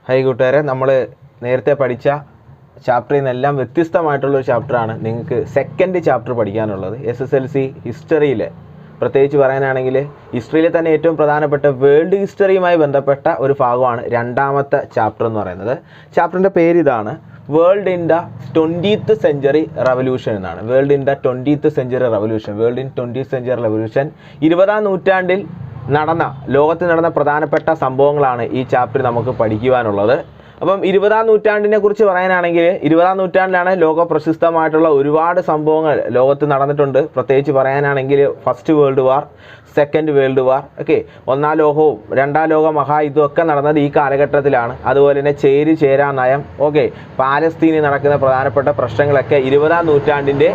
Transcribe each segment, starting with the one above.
High കൂട്ടുകാരെ, നമ്മൾ നേരത്തെ പഠിച്ച ചാപ്റ്ററിൽ നിന്നെല്ലാം വ്യത്യസ്തമായിട്ടുള്ളൊരു ചാപ്റ്ററാണ് നിങ്ങൾക്ക് സെക്കൻഡ് ചാപ്റ്റർ പഠിക്കാനുള്ളത്. SSLC ഹിസ്റ്ററിയിൽ പ്രത്യേകിച്ച് പറയാനാണെങ്കിൽ ഹിസ്റ്ററിയിലെ തന്നെ ഏറ്റവും പ്രധാനപ്പെട്ട വേൾഡ് ഹിസ്റ്ററിയുമായി ബന്ധപ്പെട്ട ഒരു ഭാഗമാണ് രണ്ടാമത്തെ ചാപ്റ്റർ എന്ന് പറയുന്നത്. ചാപ്റ്ററിൻ്റെ പേര് ഇതാണ്, world in the 20th century revolution എന്നാണ്. World in the 20th century revolution, world in 20th century revolution 20ാം നൂറ്റാണ്ടിൽ ലോകത്ത് നടന്ന പ്രധാനപ്പെട്ട സംഭവങ്ങളാണ് ഈ ചാപ്റ്ററിൽ നമുക്ക് പഠിക്കുവാനുള്ളത്. അപ്പം 20ാം നൂറ്റാണ്ടിനെ കുറിച്ച് പറയാനാണെങ്കിൽ 20ാം നൂറ്റാണ്ടിലാണ് ലോക പ്രശസ്തമായിട്ടുള്ള ഒരുപാട് സംഭവങ്ങൾ ലോകത്ത് നടന്നിട്ടുണ്ട്. പ്രത്യേകിച്ച് പറയാനാണെങ്കിൽ first world war, second world war, ഒന്നാം ലോകവും രണ്ടാം ലോക മഹായുദ്ധവും ഒക്കെ നടന്നത് ഈ കാലഘട്ടത്തിലാണ്. അതുപോലെ തന്നെ ചേരാ നയം, പാലസ്തീനിൽ നടക്കുന്ന പ്രധാനപ്പെട്ട പ്രശ്നങ്ങളൊക്കെ 20ാം നൂറ്റാണ്ടിൻ്റെ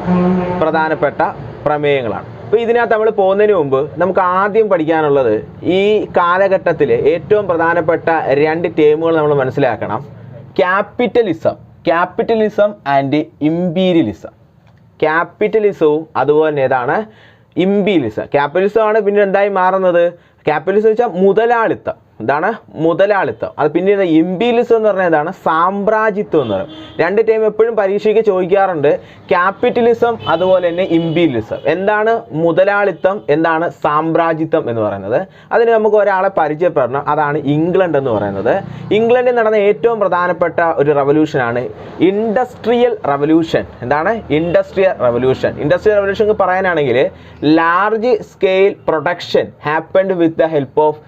പ്രധാനപ്പെട്ട പ്രമേയങ്ങളാണ്. അപ്പോൾ ഇതിനകത്ത് നമ്മൾ പോകുന്നതിന് മുമ്പ് നമുക്ക് ആദ്യം പഠിക്കാനുള്ളത് ഈ കാലഘട്ടത്തിലെ ഏറ്റവും പ്രധാനപ്പെട്ട രണ്ട് ടേമുകൾ നമ്മൾ മനസ്സിലാക്കണം. Capitalism and imperialism. ക്യാപിറ്റലിസവും അതുപോലെ തന്നെ ഏതാണ് ഇമ്പീരിയലിസം. ക്യാപിറ്റലിസം ആണ് പിന്നെ എന്തായി മാറുന്നത്? ക്യാപിറ്റലിസം വെച്ചാൽ മുതലാളിത്തം. എന്താണ് മുതലാളിത്തം? അത് പിന്നീട് ഇമ്പീരിയലിസം എന്ന് പറഞ്ഞാൽ എന്താണ്? സാമ്രാജ്യത്വം എന്ന് പറയും. രണ്ട് ടൈം എപ്പോഴും പരീക്ഷയ്ക്ക് ചോദിക്കാറുണ്ട്, ക്യാപിറ്റലിസം അതുപോലെ തന്നെ ഇമ്പീരിയലിസം. എന്താണ് മുതലാളിത്തം, എന്താണ് സാമ്രാജ്യത്വം എന്ന് പറയുന്നത്? അതിന് നമുക്ക് ഒരാളെ പരിചയപ്പെടണം. അതാണ് ഇംഗ്ലണ്ട് എന്ന് പറയുന്നത്. ഇംഗ്ലണ്ടിൽ നടന്ന ഏറ്റവും പ്രധാനപ്പെട്ട ഒരു റവല്യൂഷനാണ് ഇൻഡസ്ട്രിയൽ റവല്യൂഷൻ. എന്താണ് ഇൻഡസ്ട്രിയൽ റവല്യൂഷൻ? ഇൻഡസ്ട്രിയൽ റവല്യൂഷൻ പറയാനാണെങ്കിൽ large scale production happened with the help of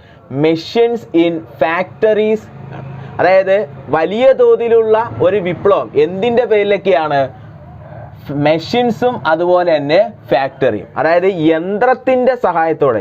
machines in factories. അതായത് വലിയ തോതിലുള്ള ഒരു വിപ്ലവം എന്തിൻ്റെ പേരിലൊക്കെയാണ്? മെഷീൻസും അതുപോലെ തന്നെ ഫാക്ടറിയും. അതായത് യന്ത്രത്തിൻ്റെ സഹായത്തോടെ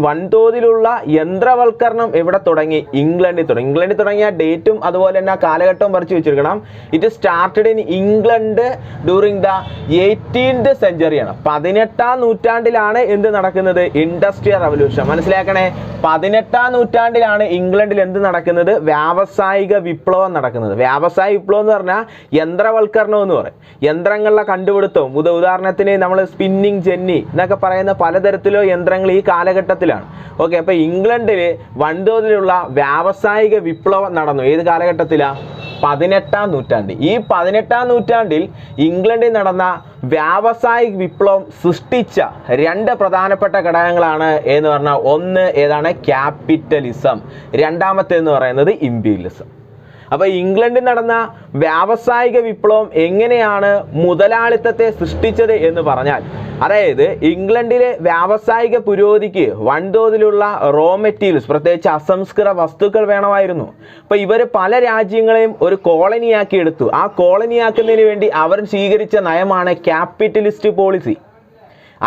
വൻതോതിലുള്ള യന്ത്രവൽക്കരണം എവിടെ തുടങ്ങി? ഇംഗ്ലണ്ടിൽ തുടങ്ങി. ഇംഗ്ലണ്ടിൽ തുടങ്ങിയ ഡേറ്റും അതുപോലെ തന്നെ കാലഘട്ടവും പറിച്ചു വെച്ചിരിക്കണം. It started in England during the 18th സെഞ്ച്വറിയാണ്. 18ാം നൂറ്റാണ്ടിലാണ് എന്ത് നടക്കുന്നത്? Industrial revolution. മനസ്സിലാക്കണേ, 18ാം നൂറ്റാണ്ടിലാണ് ഇംഗ്ലണ്ടിൽ എന്ത് നടക്കുന്നത്? വ്യാവസായിക വിപ്ലവം നടക്കുന്നത്. വ്യാവസായിക വിപ്ലവം എന്ന് പറഞ്ഞാൽ യന്ത്രവൽക്കരണം എന്ന് പറയും. യന്ത്രങ്ങളുടെ കണ്ടുപിടുത്തവും, ഉദാഹരണത്തിന് നമ്മൾ സ്പിന്നിങ് ജെന്നി എന്നൊക്കെ പറയുന്ന പലതരത്തിലുള്ള യന്ത്രങ്ങൾ ഈ കാലഘട്ടത്തിലാണ്. അപ്പോൾ ഇംഗ്ലണ്ടിൽ വൻതോതിലുള്ള വ്യാവസായിക വിപ്ലവം നടന്നു. ഏത് കാലഘട്ടത്തിലാണ്? 18ാം നൂറ്റാണ്ടിൽ. ഈ 18ാം നൂറ്റാണ്ടിൽ ഇംഗ്ലണ്ടിൽ നടന്ന വ്യാവസായിക വിപ്ലവം സൃഷ്ടിച്ച രണ്ട് പ്രധാനപ്പെട്ട ഘടകങ്ങളാണ് എന്ന് പറഞ്ഞാൽ, ഒന്ന് ഏതാണ്? ക്യാപിറ്റലിസം. രണ്ടാമത്തേന്ന് പറയുന്നത് ഇമ്പീരിയലിസം. അപ്പോൾ ഇംഗ്ലണ്ടിൽ നടന്ന വ്യാവസായിക വിപ്ലവം എങ്ങനെയാണ് മുതലാളിത്തത്തെ സൃഷ്ടിച്ചത് എന്ന് പറഞ്ഞാൽ, അതായത് ഇംഗ്ലണ്ടിലെ വ്യാവസായിക പുരോഗതിക്ക് വൻതോതിലുള്ള റോ മെറ്റീരിയൽസ്, പ്രത്യേകിച്ച് അസംസ്കൃത വസ്തുക്കൾ വേണമായിരുന്നു. അപ്പോൾ ഇവർ പല രാജ്യങ്ങളെയും ഒരു കോളനിയാക്കി എടുത്തു. ആ കോളനിയാക്കുന്നതിന് വേണ്ടി അവർ സ്വീകരിച്ച നയമാണ് ക്യാപിറ്റലിസ്റ്റ് പോളിസി.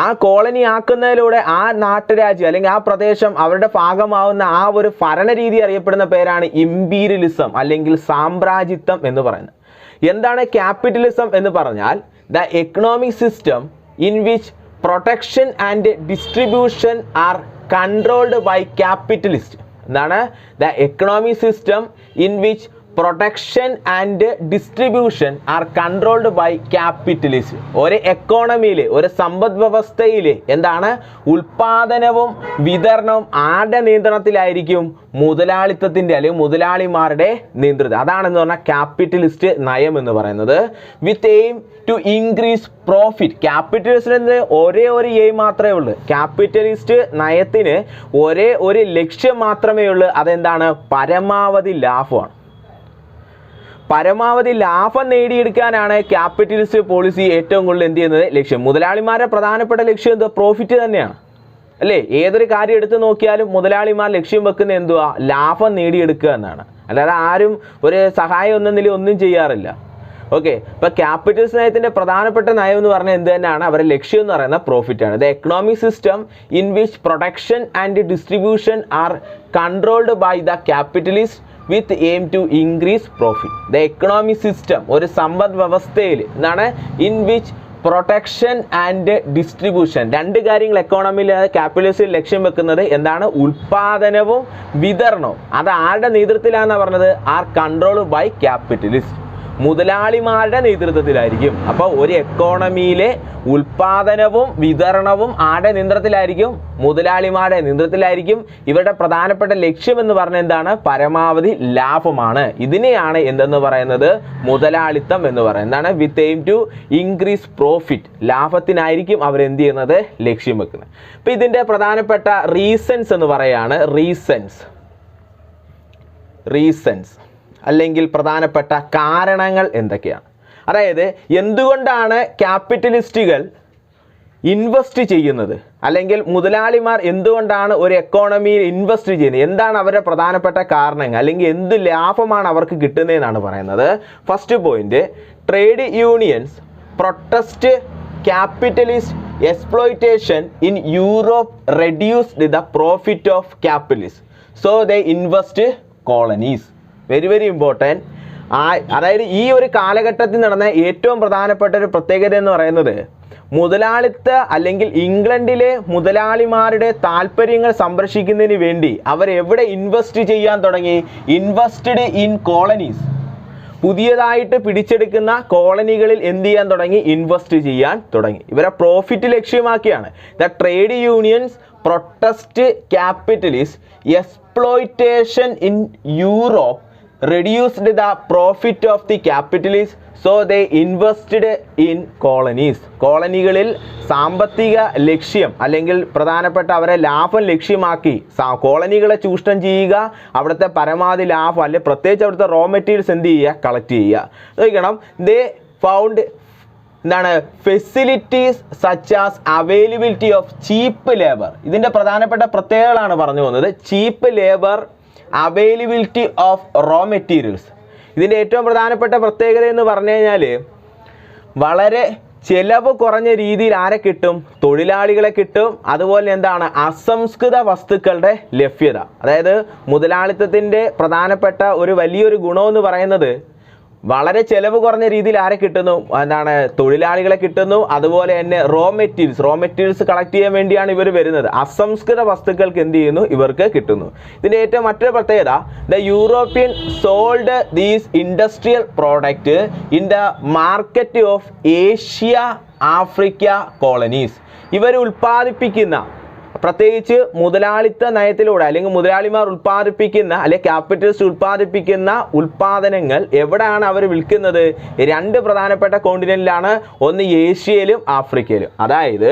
ആ കോളനി ആക്കുന്നതിലൂടെ ആ നാട്ടുരാജ്യം അല്ലെങ്കിൽ ആ പ്രദേശം അവരുടെ ഭാഗമാവുന്ന ആ ഒരു ഭരണരീതി അറിയപ്പെടുന്ന പേരാണ് ഇമ്പീരിയലിസം അല്ലെങ്കിൽ സാമ്രാജ്യത്വം എന്ന് പറയുന്നത്. എന്താണ് ക്യാപിറ്റലിസം എന്ന് പറഞ്ഞാൽ? The economic system in which protection and distribution are controlled by capitalist. എന്താണ്? The economic system in which protection and distribution are controlled by capitalist. ഒരു എക്കോണമിയിൽ, ഒരു സമ്പദ് വ്യവസ്ഥയിൽ എന്താണ് ഉൽപാദനവും വിതരണവും ആരുടെ നിയന്ത്രണത്തിലായിരിക്കും? മുതലാളിത്തത്തിൻ്റെ അല്ലെങ്കിൽ മുതലാളിമാരുടെ നിയന്ത്രിതം. അതാണെന്ന് പറഞ്ഞാൽ ക്യാപിറ്റലിസ്റ്റ് നയം എന്ന് പറയുന്നത്. വിത്ത് എയിം ടു ഇൻക്രീസ് പ്രോഫിറ്റ്. ക്യാപിറ്റലിസ്റ്റിന് ഒരേ ഒരു എയിം മാത്രമേ ഉള്ളൂ. ക്യാപിറ്റലിസ്റ്റ് നയത്തിന് ഒരേ ഒരു ലക്ഷ്യം മാത്രമേ ഉള്ളൂ. അതെന്താണ്? പരമാവധി ലാഭമാണ്. പരമാവധി ലാഭം നേടിയെടുക്കാനാണ് ക്യാപിറ്റലിസ്റ്റ് പോളിസി ഏറ്റവും കൂടുതൽ എന്ത് ചെയ്യുന്നത്? ലക്ഷ്യം. മുതലാളിമാരുടെ പ്രധാനപ്പെട്ട ലക്ഷ്യം എന്തുവാ? പ്രോഫിറ്റ് തന്നെയാണ്, അല്ലേ? ഏതൊരു കാര്യം എടുത്തു നോക്കിയാലും മുതലാളിമാർ ലക്ഷ്യം വെക്കുന്ന എന്തുവാ? ലാഭം നേടിയെടുക്കുക എന്നാണ്. അല്ലാതെ ആരും ഒരു സഹായം ഒന്നും ചെയ്യാറില്ല. ഇപ്പോൾ ക്യാപിറ്റലിസ്റ്റ് നയത്തിൻ്റെ പ്രധാനപ്പെട്ട നയം എന്ന് പറഞ്ഞാൽ എന്ത് തന്നെയാണ്? അവരുടെ ലക്ഷ്യം എന്ന് പറയുന്ന പ്രോഫിറ്റാണ്. The economic system in which production and distribution are controlled by the capitalist with aim to increase profit. The economic system, ഒരു സമ്പദ് വ്യവസ്ഥയിൽ എന്താണ്? In which protection and distribution, രണ്ട് കാര്യങ്ങൾ എക്കോണമിയിൽ ക്യാപിറ്റലിസ്റ്റ് ലക്ഷ്യം വെക്കുന്നത് എന്താണ്? ഉൽപാദനവും വിതരണവും. അത് ആരുടെ നേതൃത്വത്തിലാണെന്ന് പറഞ്ഞത്? Are controlled by capitalist. മുതലാളിമാരുടെ നേതൃത്വത്തിലായിരിക്കും. അപ്പോൾ ഒരു എക്കോണമിയിലെ ഉൽപാദനവും വിതരണവും ആരുടെ നിയന്ത്രണത്തിലായിരിക്കും? മുതലാളിമാരുടെ നിയന്ത്രണത്തിലായിരിക്കും. ഇവരുടെ പ്രധാനപ്പെട്ട ലക്ഷ്യം എന്ന് പറഞ്ഞാൽ എന്താണ്? പരമാവധി ലാഭമാണ്. ഇതിനെയാണ് എന്തെന്ന് പറയുന്നത്? മുതലാളിത്തം എന്ന് പറയുന്നത്. എന്താണ്? വിത്ത് എയിം ടു ഇൻക്രീസ് പ്രോഫിറ്റ്. ലാഭത്തിനായിരിക്കും അവർ എന്ത് ചെയ്യുന്നത്? ലക്ഷ്യം വെക്കുന്നത്. അപ്പൊ ഇതിന്റെ പ്രധാനപ്പെട്ട റീസൺസ് എന്ന് പറയാണ് റീസൺസ് അല്ലെങ്കിൽ പ്രധാനപ്പെട്ട കാരണങ്ങൾ എന്തൊക്കെയാണ്? അതായത് എന്തുകൊണ്ടാണ് ക്യാപിറ്റലിസ്റ്റുകൾ ഇൻവെസ്റ്റ് ചെയ്യുന്നത്, അല്ലെങ്കിൽ മുതലാളിമാർ എന്തുകൊണ്ടാണ് ഒരു എക്കോണമിയിൽ ഇൻവെസ്റ്റ് ചെയ്യുന്നത്, എന്താണ് അവരുടെ പ്രധാനപ്പെട്ട കാരണങ്ങൾ, അല്ലെങ്കിൽ എന്ത് ലാഭമാണ് അവർക്ക് കിട്ടുന്നതെന്നാണ് പറയുന്നത്. First point, trade unions protest capitalist exploitation in Europe reduced the profit of capitalist, so they invest colonies. Very very important. അതായത് ഈ ഒരു കാലഘട്ടത്തിൽ നടന്ന ഏറ്റവും പ്രധാനപ്പെട്ട ഒരു പ്രത്യേകത എന്ന് പറയുന്നത്, മുതലാളിത്ത അല്ലെങ്കിൽ ഇംഗ്ലണ്ടിലെ മുതലാളിമാരുടെ താല്പര്യങ്ങൾ സംരക്ഷിക്കുന്നതിന് വേണ്ടി അവർ എവിടെ ഇൻവെസ്റ്റ് ചെയ്യാൻ തുടങ്ങി? Invested in colonies. പുതിയതായിട്ട് പിടിച്ചെടുക്കുന്ന കോളനികളിൽ എന്ത് ചെയ്യാൻ തുടങ്ങി? ഇൻവെസ്റ്റ് ചെയ്യാൻ തുടങ്ങി. ഇവരെ പ്രോഫിറ്റ് ലക്ഷ്യമാക്കിയാണ്. The trade unions protest capitalist exploitation in Europe reduced the profit of the capitalists, so they invested in colonies. കോളനികളിൽ സാമ്പത്തിക ലക്ഷ്യം അല്ലെങ്കിൽ പ്രധാനപ്പെട്ട അവരെ ലാഭം ലക്ഷ്യമാക്കി കോളനികളെ ചൂഷണം ചെയ്യുക, അവിടുത്തെ പരമാവധി ലാഭം അല്ലെ പ്രത്യേകിച്ച് അവിടുത്തെ റോ മെറ്റീരിയൽസ് എന്ത് ചെയ്യുക? കളക്ട് ചെയ്യുക. നോക്കണം, ദേ ഫൗണ്ട് എന്താണ്? Facilities such as availability of cheap labour. ഇതിൻ്റെ പ്രധാനപ്പെട്ട പ്രത്യേകതകളാണ് പറഞ്ഞു പോകുന്നത്. Cheap labour, availability of raw materials. ഇതിൻ്റെ ഏറ്റവും പ്രധാനപ്പെട്ട പ്രത്യേകത എന്ന് പറഞ്ഞു കഴിഞ്ഞാൽ വളരെ ചിലവ് കുറഞ്ഞ രീതിയിൽ ആരെ കിട്ടും? തൊഴിലാളികളെ കിട്ടും. അതുപോലെ എന്താണ്? അസംസ്കൃത വസ്തുക്കളുടെ ലഭ്യത. അതായത് മുതലാളിത്തത്തിൻ്റെ പ്രധാനപ്പെട്ട ഒരു വലിയൊരു ഗുണമെന്ന് പറയുന്നത് വളരെ ചിലവ് കുറഞ്ഞ രീതിയിൽ ആരെ കിട്ടുന്നു? എന്താണ്? തൊഴിലാളികളെ കിട്ടുന്നു. അതുപോലെ തന്നെ റോ മെറ്റീരിയൽസ് കളക്ട് ചെയ്യാൻ വേണ്ടിയാണ് ഇവർ വരുന്നത്. അസംസ്കൃത വസ്തുക്കൾക്ക് എന്ത് ചെയ്യുന്നു? ഇവർക്ക് കിട്ടുന്നു. ഇതിൻ്റെ ഏറ്റവും മറ്റൊരു പ്രത്യേകത, the European sold these industrial product in the market of Asia, Africa colonies. ഇവർ ഉൽപ്പാദിപ്പിക്കുന്ന, പ്രത്യേകിച്ച് മുതലാളിത്ത നയത്തിലൂടെ അല്ലെങ്കിൽ മുതലാളിമാർ ഉൽപ്പാദിപ്പിക്കുന്ന അല്ലെങ്കിൽ ക്യാപിറ്റലിസ്റ്റ് ഉൽപ്പാദിപ്പിക്കുന്ന ഉൽപ്പാദനങ്ങൾ എവിടെയാണ് അവർ വിൽക്കുന്നത്? രണ്ട് പ്രധാനപ്പെട്ട കോണ്ടിനെന്റിലാണ്. ഒന്ന് ഏഷ്യയിലും ആഫ്രിക്കയിലും. അതായത്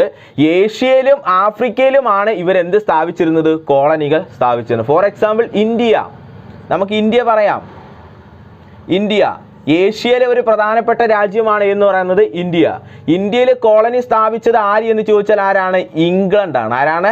ഏഷ്യയിലും ആഫ്രിക്കയിലുമാണ് ഇവരെന്ത് സ്ഥാപിച്ചിരുന്നത്? കോളനികൾ സ്ഥാപിച്ചിരുന്നത്. ഫോർ എക്സാമ്പിൾ ഇന്ത്യ, നമുക്ക് ഇന്ത്യ പറയാം. ഇന്ത്യ ഏഷ്യയിലെ ഒരു പ്രധാനപ്പെട്ട രാജ്യമാണ് എന്ന് പറയുന്നത് ഇന്ത്യ. ഇന്ത്യയിൽ കോളനി സ്ഥാപിച്ചത് ആര് എന്ന് ചോദിച്ചാൽ ആരാണ്? ഇംഗ്ലണ്ടാണ്. ആരാണ്?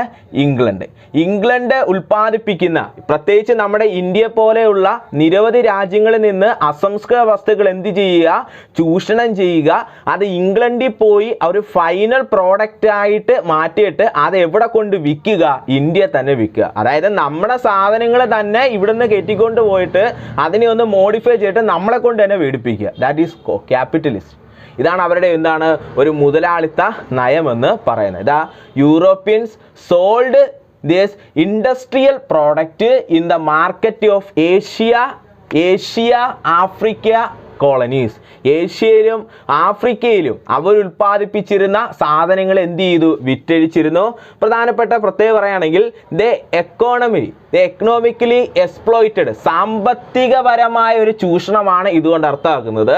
ഇംഗ്ലണ്ട് ഉൽപ്പാദിപ്പിക്കുന്ന, പ്രത്യേകിച്ച് നമ്മുടെ ഇന്ത്യ പോലെയുള്ള നിരവധി രാജ്യങ്ങളിൽ നിന്ന് അസംസ്കൃത വസ്തുക്കൾ എന്ത് ചെയ്യുക? ചൂഷണം ചെയ്യുക. അത് ഇംഗ്ലണ്ടിൽ പോയി ഒരു ഫൈനൽ പ്രോഡക്റ്റ് ആയിട്ട് മാറ്റിയിട്ട് അത് എവിടെ കൊണ്ട് വിൽക്കുക? ഇന്ത്യ തന്നെ വിൽക്കുക. അതായത് നമ്മുടെ സാധനങ്ങൾ തന്നെ ഇവിടുന്ന് കയറ്റിക്കൊണ്ട് പോയിട്ട് അതിനെ ഒന്ന് മോഡിഫൈ ചെയ്തിട്ട് നമ്മളെ കൊണ്ട് തന്നെ വേടിപ്പിക്കുക. That is capitalist. ഇതാണ് അവരുടെ എന്താണ്? ഒരു മുതലാളിത്ത നയമെന്ന് പറയുന്നത്. The Europeans sold this industrial product in the market of Asia, Africa colonies. ഏഷ്യയിലും ആഫ്രിക്കയിലും അവർ ഉൽപ്പാദിപ്പിച്ചിരുന്ന സാധനങ്ങൾ എന്ത് ചെയ്തു? വിറ്റഴിച്ചിരുന്നു. പ്രധാനപ്പെട്ട പ്രത്യേകം പറയുകയാണെങ്കിൽ എക്കണോമിക്കലി എക്സ്പ്ലോയിറ്റഡ്, സാമ്പത്തികപരമായ ഒരു ചൂഷണമാണ് ഇതുകൊണ്ട് അർത്ഥമാക്കുന്നത്.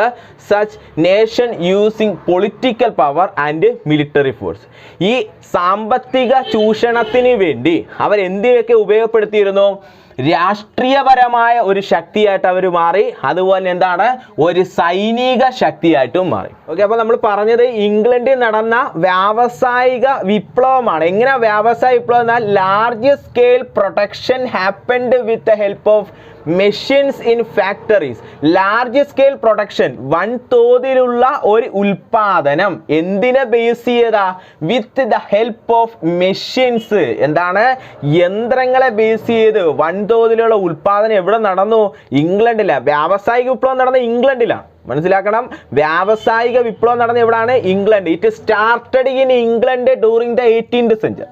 Such nation using political power and military force. ഈ സാമ്പത്തിക ചൂഷണത്തിന് വേണ്ടി അവർ എന്തിനൊക്കെ ഉപയോഗപ്പെടുത്തിയിരുന്നു? രാഷ്ട്രീയപരമായ ഒരു ശക്തിയായിട്ട് അവർ മാറി. അതുപോലെ എന്താണ്? ഒരു സൈനിക ശക്തിയായിട്ടും മാറി. ഓക്കെ, അപ്പോൾ നമ്മൾ പറഞ്ഞത് ഇംഗ്ലണ്ടിൽ നടന്ന വ്യാവസായിക വിപ്ലവമാണ്. എങ്ങനെ വ്യാവസായിക വിപ്ലവം എന്നാൽ large scale protection happened with the help of machines in factories. Large scale production, വൻതോതിലുള്ള ഒരു ഉൽപാദനം എന്തിനെ ബേസ് ചെയ്താ? With the help of machines. എന്താണ്? യന്ത്രങ്ങളെ ബേസ് ചെയ്ത് വൻതോതിലുള്ള ഉൽപാദനം എവിടെ നടന്നു? ഇംഗ്ലണ്ടിലാണ്. വ്യാവസായിക വിപ്ലവം നടന്ന ഇംഗ്ലണ്ടിലാണ്. മനസ്സിലാക്കണം, വ്യാവസായിക വിപ്ലവം നടന്ന എവിടെയാണ്? England. It started in England during the 18th century.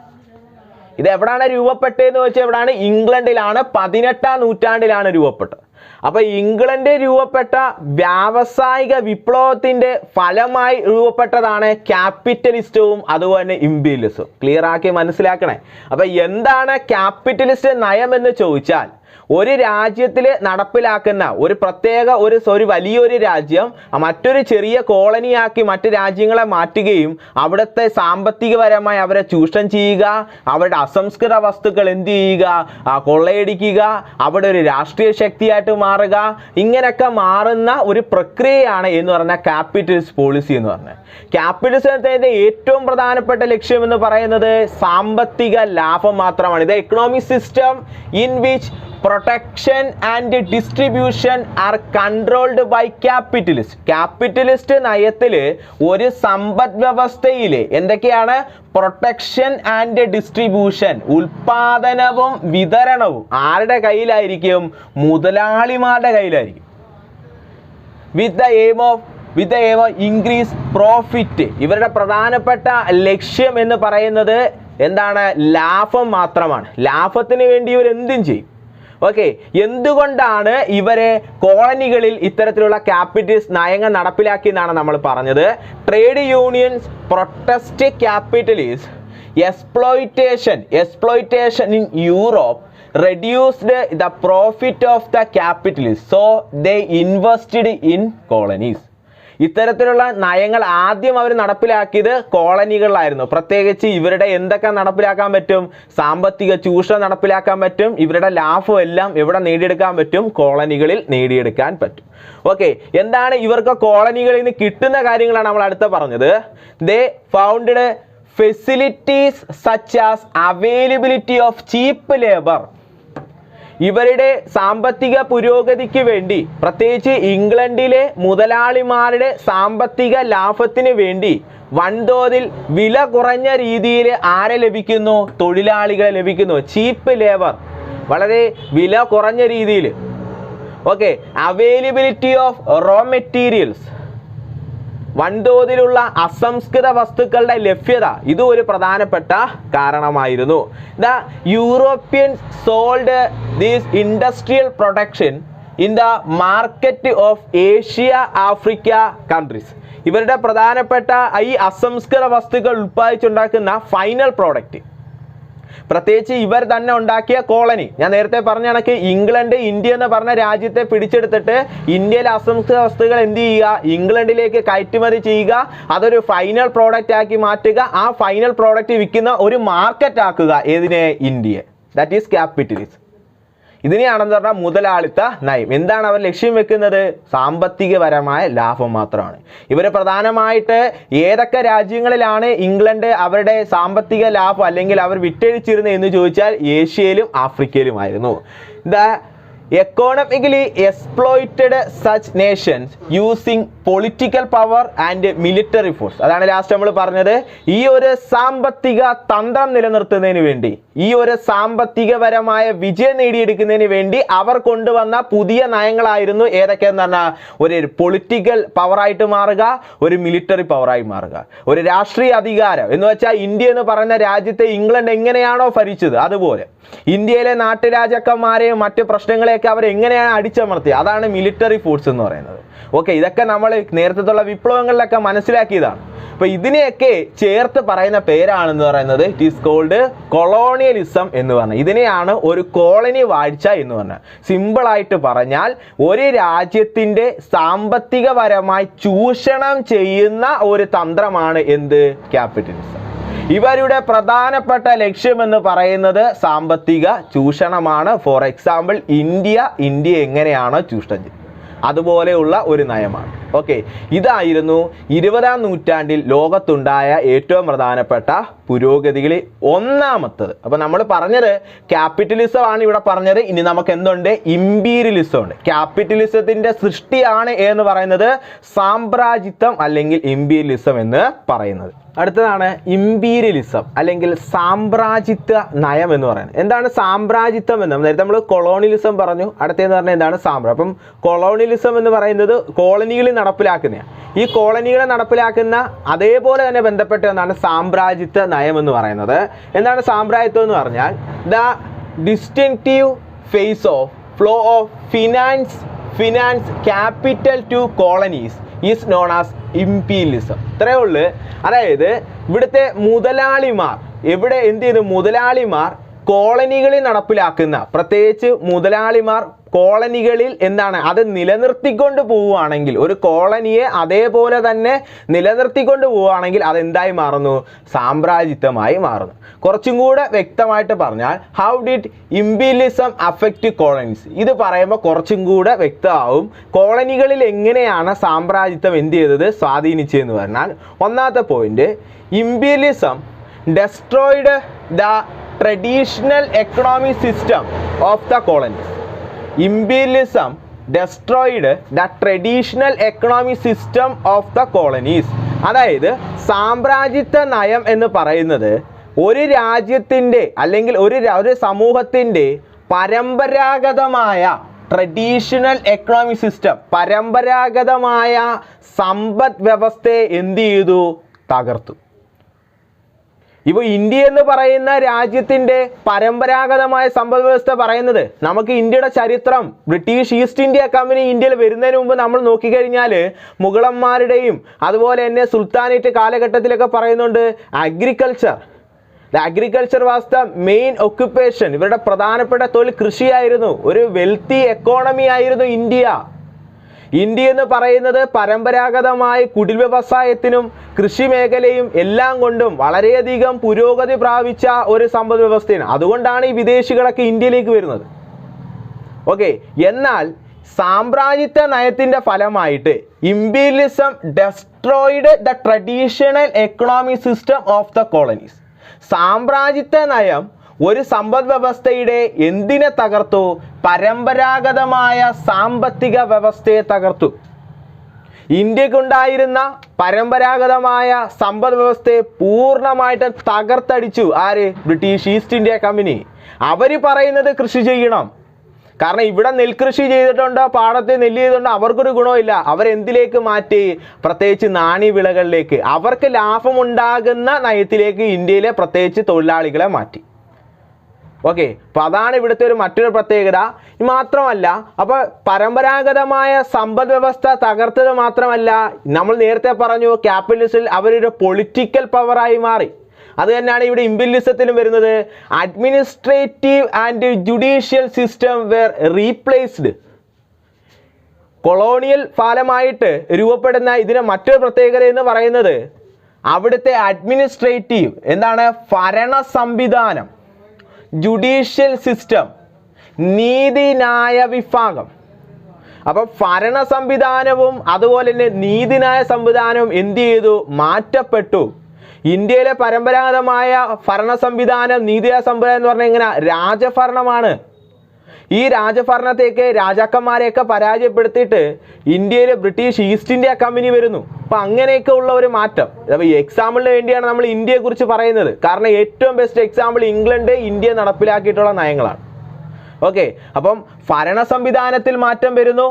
ഇത് എവിടെയാണ് രൂപപ്പെട്ടതെന്ന് വെച്ചാൽ എവിടെയാണ്? ഇംഗ്ലണ്ടിലാണ്. 18ാം നൂറ്റാണ്ടിലാണ് രൂപപ്പെട്ടത്. അപ്പോൾ ഇംഗ്ലണ്ടിൽ രൂപപ്പെട്ട വ്യാവസായിക വിപ്ലവത്തിൻ്റെ ഫലമായി രൂപപ്പെട്ടതാണ് ക്യാപിറ്റലിസവും അതുപോലെ തന്നെ ഇംപീരിയലിസവും. ക്ലിയർ ആക്കി മനസ്സിലാക്കണേ. അപ്പോൾ എന്താണ് ക്യാപിറ്റലിസ്റ്റ് നയം എന്ന് ചോദിച്ചാൽ, ഒരു രാജ്യത്തിൽ നടപ്പിലാക്കുന്ന ഒരു പ്രത്യേക ഒരു വലിയൊരു രാജ്യം മറ്റൊരു ചെറിയ കോളനിയാക്കി മറ്റ് രാജ്യങ്ങളെ മാറ്റുകയും അവിടുത്തെ സാമ്പത്തികപരമായി അവരെ ചൂഷണം ചെയ്യുക, അവരുടെ അസംസ്കൃത വസ്തുക്കൾ എന്ത് ചെയ്യുക, കൊള്ളയടിക്കുക, അവിടെ ഒരു രാഷ്ട്രീയ ശക്തിയായിട്ട് മാറുക, ഇങ്ങനെയൊക്കെ മാറുന്ന ഒരു പ്രക്രിയയാണ് എന്ന് പറഞ്ഞാൽ ക്യാപിറ്റലിസ്റ്റ് പോളിസി എന്ന് പറഞ്ഞത്. ക്യാപിറ്റലിസത്തിന്റെ ഏറ്റവും പ്രധാനപ്പെട്ട ലക്ഷ്യം എന്ന് പറയുന്നത് സാമ്പത്തിക ലാഭം മാത്രമാണ്. ഇത് economic system in which protection and distribution are controlled by capitalist. Capitalist നയത്തിൽ ഒരു സമ്പദ് വ്യവസ്ഥയിൽ എന്തൊക്കെയാണ്? പ്രൊട്ടക്ഷൻ ആൻഡ് ഡിസ്ട്രിബ്യൂഷൻ, ഉൽപാദനവും വിതരണവും ആരുടെ കയ്യിലായിരിക്കും? മുതലാളിമാരുടെ കയ്യിലായിരിക്കും. With the aim of increase profit. ഇവരുടെ പ്രധാനപ്പെട്ട ലക്ഷ്യം എന്ന് പറയുന്നത് എന്താണ്? ലാഭം മാത്രമാണ്. ലാഭത്തിന് വേണ്ടി ഇവർ എന്തും ചെയ്യും. ഓക്കെ, എന്തുകൊണ്ടാണ് ഇവരെ കോളനികളിൽ ഇത്തരത്തിലുള്ള ക്യാപിറ്റലിസ്റ്റ് നയങ്ങൾ നടപ്പിലാക്കിയെന്നാണ് നമ്മൾ പറഞ്ഞത്. Trade unions protest capitalist exploitation in Europe reduced the profit of the capitalists, so they invested in colonies. ഇത്തരത്തിലുള്ള നയങ്ങൾ ആദ്യം അവർ നടപ്പിലാക്കിയത് കോളനികളിലായിരുന്നു. പ്രത്യേകിച്ച് ഇവരുടെ എന്തൊക്കെ നടപ്പിലാക്കാൻ പറ്റും? സാമ്പത്തിക ചൂഷണം നടപ്പിലാക്കാൻ പറ്റും. ഇവരുടെ ലാഭം എല്ലാം എവിടെ നേടിയെടുക്കാൻ പറ്റും? കോളനികളിൽ നേടിയെടുക്കാൻ പറ്റും. ഓക്കെ, എന്താണ് ഇവർക്ക് കോളനികളിൽ നിന്ന് കിട്ടുന്ന കാര്യങ്ങളാണ് നമ്മൾ അടുത്ത പറഞ്ഞത്. They founded facilities such as availability of cheap labour. ഇവരുടെ സാമ്പത്തിക പുരോഗതിക്ക് വേണ്ടി, പ്രത്യേകിച്ച് ഇംഗ്ലണ്ടിലെ മുതലാളിമാരുടെ സാമ്പത്തിക ലാഭത്തിന് വേണ്ടി വൻതോതിൽ വില കുറഞ്ഞ രീതിയിൽ ആരെ ലഭിക്കുന്നു? തൊഴിലാളികളെ ലഭിക്കുന്നു. ചീപ്പ് ലേബർ, വളരെ വില കുറഞ്ഞ രീതിയിൽ. Okay, availability of raw materials, വൻതോതിലുള്ള അസംസ്കൃത വസ്തുക്കളുടെ ലഭ്യത, ഇതും ഒരു പ്രധാനപ്പെട്ട കാരണമായിരുന്നു. The Europeans sold these industrial production in the market of Asia Africa countries. ഇവരുടെ പ്രധാനപ്പെട്ട ഈ അസംസ്കൃത വസ്തുക്കൾ ഉൽപ്പാദിച്ചുണ്ടാക്കുന്ന ഫൈനൽ പ്രോഡക്റ്റ്, പ്രത്യേകിച്ച് ഇവർ തന്നെ ഉണ്ടാക്കിയ കോളനി, ഞാൻ നേരത്തെ പറഞ്ഞ കണക്ക് ഇംഗ്ലണ്ട് ഇന്ത്യ എന്ന് പറഞ്ഞ രാജ്യത്തെ പിടിച്ചെടുത്തിട്ട് ഇന്ത്യയിലെ അസംസ്കൃത വസ്തുക്കൾ എന്ത് ചെയ്യുക? ഇംഗ്ലണ്ടിലേക്ക് കയറ്റുമതി ചെയ്യുക, അതൊരു ഫൈനൽ പ്രോഡക്റ്റ് ആക്കി മാറ്റുക, ആ ഫൈനൽ പ്രോഡക്റ്റ് വിൽക്കുന്ന ഒരു മാർക്കറ്റ് ആക്കുക. ഏതിനെ? ഇന്ത്യയെ. That is capitalism. ഇതിനെയാണെന്ന് പറഞ്ഞാൽ മുതലാളിത്ത നയം. എന്താണ് അവർ ലക്ഷ്യം വെക്കുന്നത്? സാമ്പത്തികപരമായ ലാഭം മാത്രമാണ്. ഇവർ പ്രധാനമായിട്ട് ഏതൊക്കെ രാജ്യങ്ങളിലാണ് ഇംഗ്ലണ്ട് അവരുടെ സാമ്പത്തിക ലാഭം അല്ലെങ്കിൽ അവർ വിറ്റഴിച്ചിരുന്നത് എന്ന് ചോദിച്ചാൽ ഏഷ്യയിലും ആഫ്രിക്കയിലുമായിരുന്നു. economically exploited such nations using political power and military force. അതാണ് ലാസ്റ്റ് നമ്മൾ പറഞ്ഞത്. ഈ ഒരു സാമ്പത്തിക തന്ത്രം നിലനിർത്തുന്നതിന് വേണ്ടി, ഈ ഒരു സാമ്പത്തികപരമായ വിജയം നേടിയെടുക്കുന്നതിന് വേണ്ടി അവർ കൊണ്ടുവന്ന പുതിയ നയങ്ങളായിരുന്നു ഏതൊക്കെയെന്ന് പറഞ്ഞാൽ ഒരു പൊളിറ്റിക്കൽ പവറായിട്ട് മാറുക, ഒരു മിലിറ്ററി പവറായി മാറുക, ഒരു രാഷ്ട്രീയ അധികാരം എന്ന് വെച്ചാൽ ഇന്ത്യ എന്ന് പറയുന്ന രാജ്യത്തെ ഇംഗ്ലണ്ട് എങ്ങനെയാണോ ഭരിച്ചത് അതുപോലെ ഇന്ത്യയിലെ നാട്ടുരാജാക്കന്മാരെയും മറ്റ് പ്രശ്നങ്ങളെയൊക്കെ അവർ എങ്ങനെയാണ് അടിച്ചമർത്തിയത്, അതാണ് മിലിറ്ററി ഫോഴ്സ് എന്ന് പറയുന്നത്. ഓക്കെ, ഇതൊക്കെ നമ്മൾ നേരത്തെയുള്ള വിപ്ലവങ്ങളിലൊക്കെ മനസ്സിലാക്കിയതാണ്. അപ്പോൾ ഇതിനെയൊക്കെ ചേർത്ത് പറയുന്ന പേരാണെന്ന് പറയുന്നത് ഇറ്റ് ഈസ് കോൾഡ് കൊളോണിയലിസം എന്ന് പറഞ്ഞാൽ. ഇതിനെയാണ് ഒരു കോളനി വാഴ്ച എന്ന് പറഞ്ഞാൽ. സിമ്പിളായിട്ട് പറഞ്ഞാൽ ഒരു രാജ്യത്തിൻ്റെ സാമ്പത്തികപരമായി ചൂഷണം ചെയ്യുന്ന ഒരു തന്ത്രമാണ് എന്ത്? ക്യാപിറ്റലിസം. ഇവരുടെ പ്രധാനപ്പെട്ട ലക്ഷ്യമെന്ന് പറയുന്നത് സാമ്പത്തിക ചൂഷണമാണ്. ഫോർ എക്സാമ്പിൾ ഇന്ത്യ എങ്ങനെയാണോ ചൂഷണം ചെയ്യുന്നത് അതുപോലെയുള്ള ഒരു നയമാണ്. ഓക്കെ, ഇതായിരുന്നു 20-ാം നൂറ്റാണ്ടിൽ ലോകത്തുണ്ടായ ഏറ്റവും പ്രധാനപ്പെട്ട പുരോഗതികളിൽ ഒന്നാമത്തത്. അപ്പോൾ നമ്മൾ പറഞ്ഞത് ക്യാപിറ്റലിസം ആണ് ഇവിടെ പറഞ്ഞത്. ഇനി നമുക്ക് എന്തുണ്ട്? ഇമ്പീരിയലിസം ഉണ്ട്. ക്യാപിറ്റലിസത്തിൻ്റെ സൃഷ്ടിയാണ് എന്ന് പറയുന്നത് സാമ്രാജ്യത്വം അല്ലെങ്കിൽ ഇമ്പീരിയലിസം എന്ന് പറയുന്നത്. അടുത്തതാണ് ഇമ്പീരിയലിസം അല്ലെങ്കിൽ സാമ്രാജ്യത്വ നയം എന്ന് പറയുന്നത്. എന്താണ് സാമ്രാജ്യത്വം എന്ന്? നേരത്തെ നമ്മൾ കൊളോണിയലിസം പറഞ്ഞു, അടുത്തതെന്ന് പറഞ്ഞാൽ എന്താണ്? സാമ്രാജ്യം. അപ്പം കൊളോണിയലിസം എന്ന് പറയുന്നത് കോളനികളിൽ നടപ്പിലാക്കുന്നതാണ്. ഈ കോളനികളെ നടപ്പിലാക്കുന്ന അതേപോലെ തന്നെ ബന്ധപ്പെട്ട ഒന്നാണ് സാമ്രാജ്യത്വ നയം എന്ന് പറയുന്നത്. എന്താണ് സാമ്രാജ്യത്വം എന്ന് പറഞ്ഞാൽ? The distinctive phase of flow of finance capital to colonies is known as imperialism. ഇത്രയേ ഉള്ളൂ. അതായത് ഇവിടുത്തെ മുതലാളിമാർ മുതലാളിമാർ കോളനികളിൽ നടപ്പിലാക്കുന്ന, പ്രത്യേകിച്ച് മുതലാളിമാർ കോളനികളിൽ എന്താണ് അത് നിലനിർത്തിക്കൊണ്ട് പോവുകയാണെങ്കിൽ, ഒരു കോളനിയെ അതേപോലെ തന്നെ നിലനിർത്തിക്കൊണ്ട് പോവുകയാണെങ്കിൽ അതെന്തായി മാറുന്നു? സാമ്രാജ്യത്വമായി മാറുന്നു. കുറച്ചും കൂടെ വ്യക്തമായിട്ട് പറഞ്ഞാൽ how did imperialism affect colonies, ഇത് പറയുമ്പോൾ കുറച്ചും കൂടെ വ്യക്തമാവും കോളനികളിൽ എങ്ങനെയാണ് സാമ്രാജ്യത്വം എന്ത് ചെയ്തത്, സ്വാധീനിച്ചതെന്ന് പറഞ്ഞാൽ. ഒന്നാമത്തെ point, imperialism destroyed the traditional economic system of the colonies. Imperialism destroyed the traditional economic system of the colonies. അതായത് സാമ്രാജ്യത്വ നയം എന്ന് പറയുന്നത് ഒരു രാജ്യത്തിൻ്റെ അല്ലെങ്കിൽ ഒരു സമൂഹത്തിൻ്റെ പരമ്പരാഗതമായ ട്രഡീഷണൽ എക്കണോമിക് സിസ്റ്റം, പരമ്പരാഗതമായ സമ്പദ് വ്യവസ്ഥയെ എന്ത് ചെയ്തു? തകർത്തു. ഇപ്പോൾ ഇന്ത്യ എന്ന് പറയുന്ന രാജ്യത്തിൻ്റെ പരമ്പരാഗതമായ സമ്പദ് വ്യവസ്ഥ പറയുന്നത്, നമുക്ക് ഇന്ത്യയുടെ ചരിത്രം, ബ്രിട്ടീഷ് ഈസ്റ്റ് ഇന്ത്യ കമ്പനി ഇന്ത്യയിൽ വരുന്നതിന് മുമ്പ് നമ്മൾ നോക്കിക്കഴിഞ്ഞാൽ മുഗളന്മാരുടെയും അതുപോലെ തന്നെ സുൽത്താനേറ്റ് കാലഘട്ടത്തിലൊക്കെ പറയുന്നുണ്ട് agriculture was the main occupation. ഇവരുടെ പ്രധാനപ്പെട്ട തൊഴിൽ കൃഷിയായിരുന്നു. ഒരു വെൽത്തി എക്കോണമി ആയിരുന്നു ഇന്ത്യ എന്ന് പറയുന്നത്. പരമ്പരാഗതമായി കുടിൽ വ്യവസായത്തിനും കൃഷി മേഖലയും എല്ലാം കൊണ്ടും വളരെയധികം പുരോഗതി പ്രാപിച്ച ഒരു സമ്പദ് വ്യവസ്ഥയാണ്. അതുകൊണ്ടാണ് ഈ വിദേശികളൊക്കെ ഇന്ത്യയിലേക്ക് വരുന്നത്. ഓക്കെ, എന്നാൽ സാമ്രാജ്യത്വ നയത്തിൻ്റെ ഫലമായിട്ട് imperialism destroyed the traditional economic system of the colonies. സാമ്രാജ്യത്വ നയം ഒരു സമ്പദ് വ്യവസ്ഥയുടെ എന്തിനെ തകർത്തു? പരമ്പരാഗതമായ സാമ്പത്തിക വ്യവസ്ഥയെ തകർത്തു. ഇന്ത്യക്കുണ്ടായിരുന്ന പരമ്പരാഗതമായ സമ്പദ് വ്യവസ്ഥയെ പൂർണ്ണമായിട്ട് തകർത്തടിച്ചു. ആര്? British East India Company. അവർ പറയുന്നത് കൃഷി ചെയ്യണം. കാരണം ഇവിടെ നെൽകൃഷി ചെയ്തിട്ടുണ്ടോ, പാടത്ത് നെല്ല് ചെയ്തിട്ടുണ്ടോ, അവർക്കൊരു ഗുണമില്ല. അവരെന്തിലേക്ക് മാറ്റി? പ്രത്യേകിച്ച് നാണ്യവിളകളിലേക്ക്, അവർക്ക് ലാഭമുണ്ടാകുന്ന നയത്തിലേക്ക് ഇന്ത്യയിലെ പ്രത്യേകിച്ച് തൊഴിലാളികളെ മാറ്റി. ഓക്കെ, അപ്പോൾ അതാണ് ഇവിടുത്തെ മറ്റൊരു പ്രത്യേകത. മാത്രമല്ല, അപ്പോൾ പരമ്പരാഗതമായ സമ്പദ് വ്യവസ്ഥ തകർത്തത് മാത്രമല്ല, നമ്മൾ നേരത്തെ പറഞ്ഞു ക്യാപിറ്റലിസ്റ്റിൽ അവരൊരു പൊളിറ്റിക്കൽ പവറായി മാറി. അത് തന്നെയാണ് ഇവിടെ ഇംപീരിയലിസത്തിലും വരുന്നത്. Administrative and judicial system were replaced. Colonial ഫലമായിട്ട് രൂപപ്പെടുന്ന ഇതിന് മറ്റൊരു പ്രത്യേകത എന്ന് പറയുന്നത് അവിടുത്തെ അഡ്മിനിസ്ട്രേറ്റീവ് എന്താണ്? ഭരണ സംവിധാനം, ജുഡീഷ്യൽ സിസ്റ്റം, നീതിന്യായ വിഭാഗം. അപ്പം ഭരണ സംവിധാനവും അതുപോലെ തന്നെ നീതിന്യായ സംവിധാനവും എന്ത് ചെയ്തു? മാറ്റപ്പെട്ടു. ഇന്ത്യയിലെ പരമ്പരാഗതമായ ഭരണ സംവിധാനം, നീതിന്യായ സംവിധാനം എന്ന് പറഞ്ഞാൽ എങ്ങനെ? രാജഭരണമാണ്. ഈ രാജഭരണത്തേക്ക് രാജാക്കന്മാരെയൊക്കെ പരാജയപ്പെടുത്തിയിട്ട് ഇന്ത്യയിലെ ബ്രിട്ടീഷ് ഈസ്റ്റ് ഇന്ത്യ കമ്പനി വരുന്നു. അപ്പം അങ്ങനെയൊക്കെ ഉള്ള ഒരു മാറ്റം. അപ്പോൾ ഈ എക്സാമ്പിളിന് വേണ്ടിയാണ് നമ്മൾ ഇന്ത്യയെക്കുറിച്ച് പറയുന്നത്. കാരണം ഏറ്റവും ബെസ്റ്റ് എക്സാമ്പിൾ ഇംഗ്ലണ്ട്, ഇന്ത്യ നടപ്പിലാക്കിയിട്ടുള്ള നയങ്ങളാണ്. ഓക്കെ, അപ്പം ഭരണ സംവിധാനത്തിൽ മാറ്റം വരുന്നു,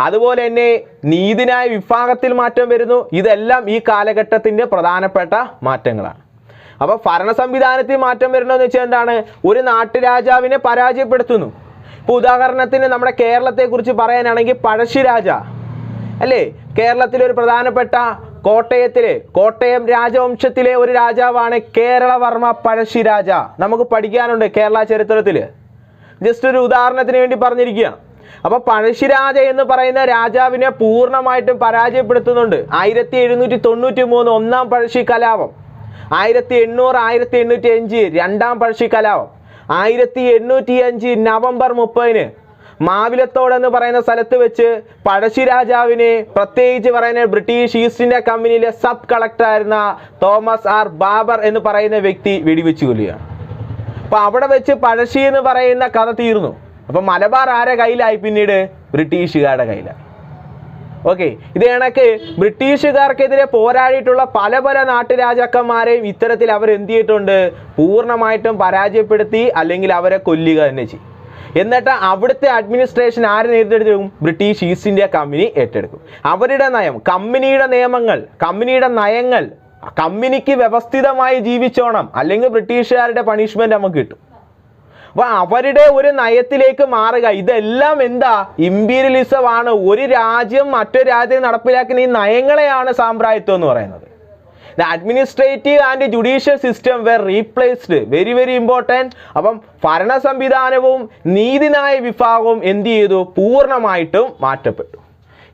അതുപോലെ തന്നെ നീതിന്യായ വിഭാഗത്തിൽ മാറ്റം വരുന്നു. ഇതെല്ലാം ഈ കാലഘട്ടത്തിൻ്റെ പ്രധാനപ്പെട്ട മാറ്റങ്ങളാണ്. അപ്പോൾ ഭരണ സംവിധാനത്തിൽ മാറ്റം വരുന്നതെന്ന് വെച്ചാൽ എന്താണ്? ഒരു നാട്ടുരാജാവിനെ പരാജയപ്പെടുത്തുന്നു. ഇപ്പോൾ ഉദാഹരണത്തിന് നമ്മുടെ കേരളത്തെക്കുറിച്ച് പറയാനാണെങ്കിൽ പഴശ്ശിരാജ അല്ലേ, കേരളത്തിലെ ഒരു പ്രധാനപ്പെട്ട കോട്ടയം രാജവംശത്തിലെ ഒരു രാജാവാണ് കേരളവർമ്മ പഴശ്ശിരാജ. നമുക്ക് പഠിക്കാനുണ്ട് കേരള ചരിത്രത്തിൽ. ജസ്റ്റ് ഒരു ഉദാഹരണത്തിന് വേണ്ടി പറഞ്ഞിരിക്കുകയാണ്. അപ്പോൾ പഴശ്ശിരാജ എന്ന് പറയുന്ന രാജാവിനെ പൂർണ്ണമായിട്ടും പരാജയപ്പെടുത്തുന്നുണ്ട്. 1793 ഒന്നാം പഴശ്ശി കലാപം, 1800 1805 രണ്ടാം പഴശ്ശി കലാപം, 1805 നവംബർ 30 മാവിലത്തോട് എന്ന് പറയുന്ന സ്ഥലത്ത് വെച്ച് പഴശ്ശിരാജാവിനെ, പ്രത്യേകിച്ച് പറയുന്ന ബ്രിട്ടീഷ് ഈസ്റ്റ് ഇന്ത്യ കമ്പനിയിലെ സബ് കളക്ടറായിരുന്ന തോമസ് ആർ ബാബർ എന്ന് പറയുന്ന വ്യക്തി വെടിവെച്ച് കൊല്ലുകയാണ്. അപ്പോൾ അവിടെ വെച്ച് പഴശ്ശി എന്ന് പറയുന്ന കഥ തീർന്നു. അപ്പോൾ മലബാർ ആരുടെ കയ്യിലായി? പിന്നീട് ബ്രിട്ടീഷുകാരുടെ കയ്യിലായി. ഓക്കെ, ഇത് കണക്ക് ബ്രിട്ടീഷുകാർക്കെതിരെ പോരാടിയിട്ടുള്ള പല നാട്ടുരാജാക്കന്മാരെയും ഇത്തരത്തിൽ അവർ എന്ത് ചെയ്തിട്ടുണ്ട്? പൂർണ്ണമായിട്ടും പരാജയപ്പെടുത്തി, അല്ലെങ്കിൽ അവരെ കൊല്ലുക തന്നെ ചെയ്യും. എന്നിട്ട് അവിടുത്തെ അഡ്മിനിസ്ട്രേഷൻ ആര് നേരിട്ടെടുക്കും? ബ്രിട്ടീഷ് ഈസ്റ്റ് ഇന്ത്യ കമ്പനി ഏറ്റെടുക്കും. അവരുടെ നയം, കമ്പനിയുടെ നിയമങ്ങൾ, കമ്പനിയുടെ നയങ്ങൾ, കമ്പനിക്ക് വ്യവസ്ഥിതമായി ജീവിച്ചോണം, അല്ലെങ്കിൽ ബ്രിട്ടീഷുകാരുടെ പണിഷ്മെന്റ് നമുക്ക് കിട്ടും. അപ്പൊ അവരുടെ ഒരു നയത്തിലേക്ക് മാറുക. ഇതെല്ലാം എന്താ? ഇമ്പീരിയലിസം ആണ്. ഒരു രാജ്യം മറ്റൊരു രാജ്യം നടപ്പിലാക്കുന്ന ഈ നയങ്ങളെയാണ് സാമ്രാജ്യത്വം എന്ന് പറയുന്നത്. The administrative and judicial system were replaced. Very very important. അപ്പം ഭരണ സംവിധാനവും നീതിന്യായ വിഭാഗവും എന്ത് ചെയ്തു? പൂർണ്ണമായിട്ടും മാറ്റപ്പെട്ടു.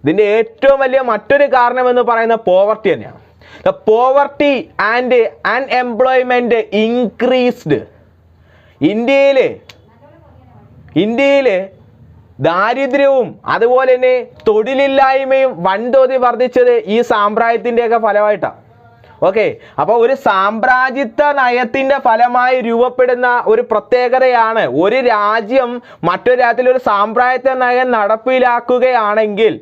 ഇതിൻ്റെ ഏറ്റവും വലിയ മറ്റൊരു കാരണം എന്ന് പറയുന്ന പോവർട്ടി തന്നെയാണ്. The poverty and unemployment increased. ഇന്ത്യയിലെ ദാരിദ്ര്യവും അതുപോലെ തന്നെ തൊഴിലില്ലായ്മയും വൻതോതിൽ വർദ്ധിച്ചത് ഈ സാമ്രാജ്യത്തിൻ്റെയൊക്കെ ഫലമായിട്ടാണ്. ഓക്കെ, അപ്പോൾ ഒരു സാമ്രാജ്യത്വ നയത്തിൻ്റെ ഫലമായി രൂപപ്പെടുന്ന ഒരു പ്രത്യേകതയാണ് ഒരു രാജ്യം മറ്റൊരു രാജ്യത്തിൽ ഒരു സാമ്രാജ്യത്വ നയം നടപ്പിലാക്കുകയാണെങ്കിൽ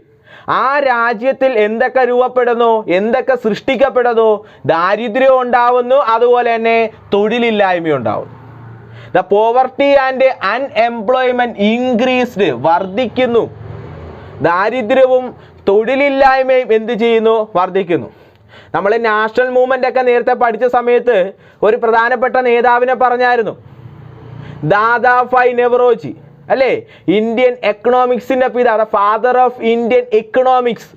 ആ രാജ്യത്തിൽ എന്തൊക്കെ രൂപപ്പെടുന്നു, എന്തൊക്കെ സൃഷ്ടിക്കപ്പെടുന്നു? ദാരിദ്ര്യം ഉണ്ടാവുന്നു, അതുപോലെ തന്നെ തൊഴിലില്ലായ്മ ഉണ്ടാവുന്നു. The poverty and unemployment increased, വർദ്ധിക്കുന്നു. ദാരിദ്ര്യവും തൊഴിലില്ലായ്മയും എന്ത് ചെയ്യുന്നു? വർദ്ധിക്കുന്നു. നമ്മൾ നാഷണൽ മൂവ്മെൻ്റ് ഒക്കെ നേരത്തെ പഠിച്ച സമയത്ത് ഒരു പ്രധാനപ്പെട്ട നേതാവിനെ പറഞ്ഞായിരുന്നു, ദാദാഭായ് നെവറോജി അല്ലേ? ഇന്ത്യൻ എക്കണോമിക്സിൻ്റെ പിതാവ്, the father of Indian economics,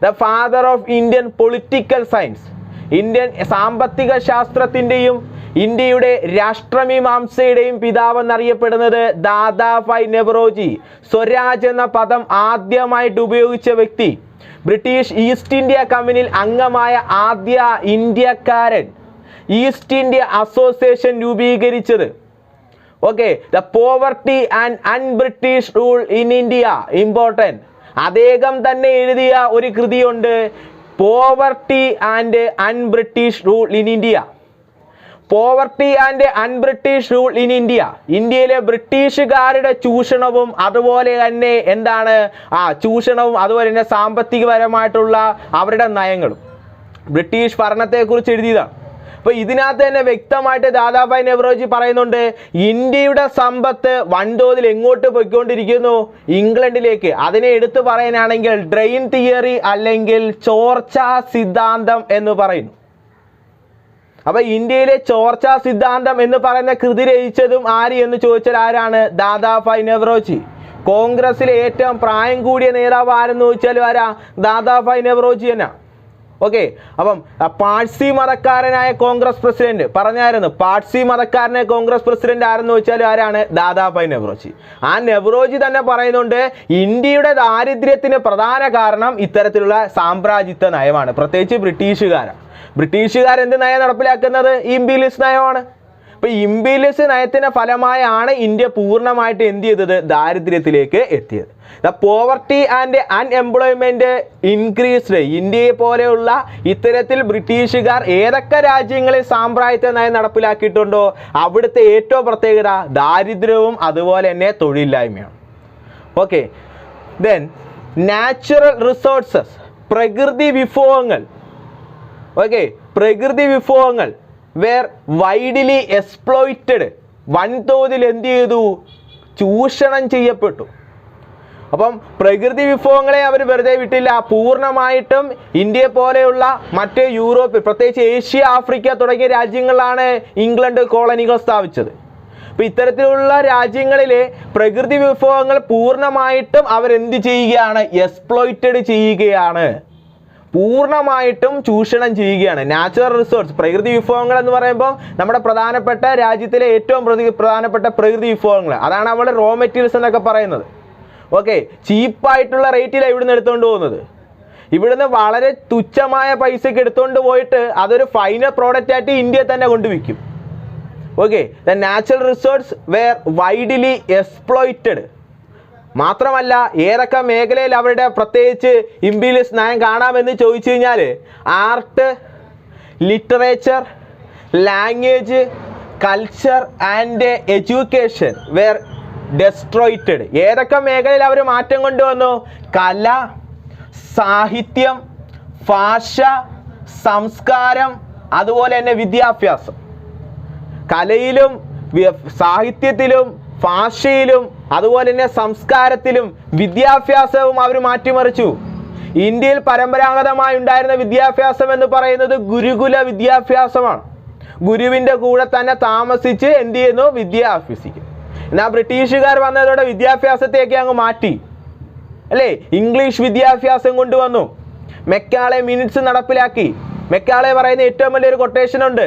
the father of Indian political science, Indian സാമ്പത്തിക ശാസ്ത്രത്തിൻ്റെയും ഇന്ത്യയുടെ രാഷ്ട്രമീമാംസയുടെയും പിതാവ് എന്നറിയപ്പെടുന്നത് ദാദാഭായ് നെവറോജി. സ്വരാജ് എന്ന പദം ആദ്യമായിട്ട് ഉപയോഗിച്ച വ്യക്തി, ബ്രിട്ടീഷ് ഈസ്റ്റ് ഇന്ത്യ കമ്പനിയിൽ അംഗമായ ആദ്യ ഇന്ത്യക്കാരൻ, ഈസ്റ്റ് ഇന്ത്യ അസോസിയേഷൻ രൂപീകരിച്ചത്. Okay, the poverty and un-British rule in India, important. അദ്ദേഹം തന്നെ എഴുതിയ ഒരു കൃതിയുണ്ട്, poverty and un-British rule in India. Poverty and un-British rule in India, ഇന്ത്യയിലെ ബ്രിട്ടീഷുകാരുടെ ചൂഷണവും അതുപോലെ തന്നെ എന്താണ് ചൂഷണവും അതുപോലെ തന്നെ സാമ്പത്തികപരമായിട്ടുള്ള അവരുടെ നയങ്ങളും ബ്രിട്ടീഷ് ഭരണത്തെക്കുറിച്ച് എഴുതിയതാണ്. അപ്പോൾ ഇതിനകത്ത് തന്നെ വ്യക്തമായിട്ട് ദാദാഭായ് നെവറോജി പറയുന്നുണ്ട്, ഇന്ത്യയുടെ സമ്പത്ത് വൻതോതിൽ എങ്ങോട്ട് പോയിക്കൊണ്ടിരിക്കുന്നു? ഇംഗ്ലണ്ടിലേക്ക്. അതിനെ എടുത്തു പറയാനാണെങ്കിൽ ഡ്രെയിൻ തിയറി അല്ലെങ്കിൽ ചോർച്ചാ സിദ്ധാന്തം എന്ന് പറയുന്നു. അപ്പൊ ഇന്ത്യയിലെ ചോർച്ചാ സിദ്ധാന്തം എന്ന് പറയുന്ന കൃതി രചിച്ചതും ആര് എന്ന് ചോദിച്ചാൽ ആരാണ്? ദാദാഭായ് നെവറോജി. കോൺഗ്രസിലെ ഏറ്റവും പ്രായം കൂടിയ നേതാവ് ആരെന്ന് ചോദിച്ചാൽ ആരാ? ദാദാഭായ് നെവറോജി തന്നെ. ഓക്കെ, അപ്പം പാഴ്സി മതക്കാരനായ കോൺഗ്രസ് പ്രസിഡന്റ് പറഞ്ഞായിരുന്നു, പാഴ്സി മതക്കാരനായ കോൺഗ്രസ് പ്രസിഡന്റ് ആരെന്ന് ചോദിച്ചാൽ ആരാണ്? ദാദാഭായ് നെവറോജി. ആ നെവറോജി തന്നെ പറയുന്നുണ്ട്, ഇന്ത്യയുടെ ദാരിദ്ര്യത്തിന് പ്രധാന കാരണം ഇത്തരത്തിലുള്ള സാമ്രാജ്യത്വ നയമാണ്, പ്രത്യേകിച്ച് ബ്രിട്ടീഷുകാർ എന്ത് നയം നടപ്പിലാക്കുന്നത്? ഇംപീരിയലിസ്റ്റ് നയമാണ്. അപ്പോൾ ഇംപീരിയലിസ്റ്റ് നയത്തിൻ്റെ ഫലമായാണ് ഇന്ത്യ പൂർണ്ണമായിട്ട് എന്ത് ചെയ്തത്? ദാരിദ്ര്യത്തിലേക്ക് എത്തിയത്. The poverty and unemployment increased. ഇന്ത്യയെ പോലെയുള്ള ഇത്തരത്തിൽ ബ്രിട്ടീഷുകാർ ഏതൊക്കെ രാജ്യങ്ങളിൽ സാമ്രാജ്യത്വ നയം നടപ്പിലാക്കിയിട്ടുണ്ടോ അവിടുത്തെ ഏറ്റവും പ്രത്യേകത ദാരിദ്ര്യവും അതുപോലെ തന്നെ തൊഴിലില്ലായ്മയാണ്. ഓക്കെ, ദെൻ നാച്ചുറൽ റിസോഴ്സസ്, പ്രകൃതി വിഭവങ്ങൾ. ഓക്കെ, പ്രകൃതി വിഭവങ്ങൾ വേർ വൈഡ്ലി എക്സ്പ്ലോയിറ്റഡ്, വൻതോതിൽ എന്ത് ചെയ്തു? ചൂഷണം ചെയ്യപ്പെട്ടു. അപ്പം പ്രകൃതി വിഭവങ്ങളെ അവർ വെറുതെ വിട്ടില്ല, പൂർണ്ണമായിട്ടും ഇന്ത്യയെ പോലെയുള്ള മറ്റ് യൂറോപ്പ്, പ്രത്യേകിച്ച് ഏഷ്യ, ആഫ്രിക്ക തുടങ്ങിയ രാജ്യങ്ങളിലാണ് ഇംഗ്ലണ്ട് കോളനികൾ സ്ഥാപിച്ചത്. അപ്പോൾ ഇത്തരത്തിലുള്ള രാജ്യങ്ങളിലെ പ്രകൃതി വിഭവങ്ങൾ പൂർണ്ണമായിട്ടും അവരെന്ത് ചെയ്യുകയാണ്? എക്സ്പ്ലോയിറ്റഡ് ചെയ്യുകയാണ്, പൂർണ്ണമായിട്ടും ചൂഷണം ചെയ്യുകയാണ്. നാച്ചുറൽ റിസോഴ്സ്, പ്രകൃതി വിഭവങ്ങൾ എന്ന് പറയുമ്പോൾ നമ്മുടെ പ്രധാനപ്പെട്ട രാജ്യത്തിലെ ഏറ്റവും പ്രധാനപ്പെട്ട പ്രകൃതി വിഭവങ്ങൾ, അതാണ് നമ്മൾ റോ മെറ്റീരിയൽസ് എന്നൊക്കെ പറയുന്നത്. ഓക്കെ, ചീപ്പായിട്ടുള്ള റേറ്റിലാണ് ഇവിടുന്ന് എടുത്തുകൊണ്ട് പോകുന്നത്. ഇവിടുന്ന് വളരെ തുച്ഛമായ പൈസയ്ക്ക് എടുത്തുകൊണ്ട് പോയിട്ട് അതൊരു ഫൈനൽ പ്രോഡക്റ്റ് ആയിട്ട് ഇന്ത്യയെ തന്നെ കൊണ്ടുവിൽക്കും. Okay, the natural resource were widely exploited. മാത്രമല്ല ഏതൊക്കെ മേഖലയിൽ അവരുടെ പ്രത്യേകിച്ച് ഇംപീരിയലിസ്റ്റ് നയം കാണാമെന്ന് ചോദിച്ചു കഴിഞ്ഞാൽ art, literature, language, culture and education were destroyed. ഏതൊക്കെ മേഖലയിൽ അവർ മാറ്റം കൊണ്ടുവന്നു? കല, സാഹിത്യം, ഭാഷ, സംസ്കാരം, അതുപോലെ തന്നെ വിദ്യാഭ്യാസം. കലയിലും സാഹിത്യത്തിലും ഭാഷയിലും അതുപോലെ തന്നെ സംസ്കാരത്തിലും വിദ്യാഭ്യാസവും അവർ മാറ്റിമറിച്ചു. ഇന്ത്യയിൽ പരമ്പരാഗതമായി ഉണ്ടായിരുന്ന വിദ്യാഭ്യാസം എന്ന് പറയുന്നത് ഗുരുകുല വിദ്യാഭ്യാസമാണ്. ഗുരുവിൻ്റെ കൂടെ തന്നെ താമസിച്ച് എന്ത് ചെയ്യുന്നു? വിദ്യ അഭ്യസിക്കും. എന്നാൽ ബ്രിട്ടീഷുകാർ വന്നതോടെ വിദ്യാഭ്യാസത്തെയൊക്കെ അങ്ങ് മാറ്റി അല്ലേ, ഇംഗ്ലീഷ് വിദ്യാഭ്യാസം കൊണ്ടുവന്നു, മെക്കാളെ മിനിറ്റ്സ് നടപ്പിലാക്കി. മെക്കാളെ പറയുന്ന ഏറ്റവും വലിയൊരു കൊട്ടേഷൻ ഉണ്ട്,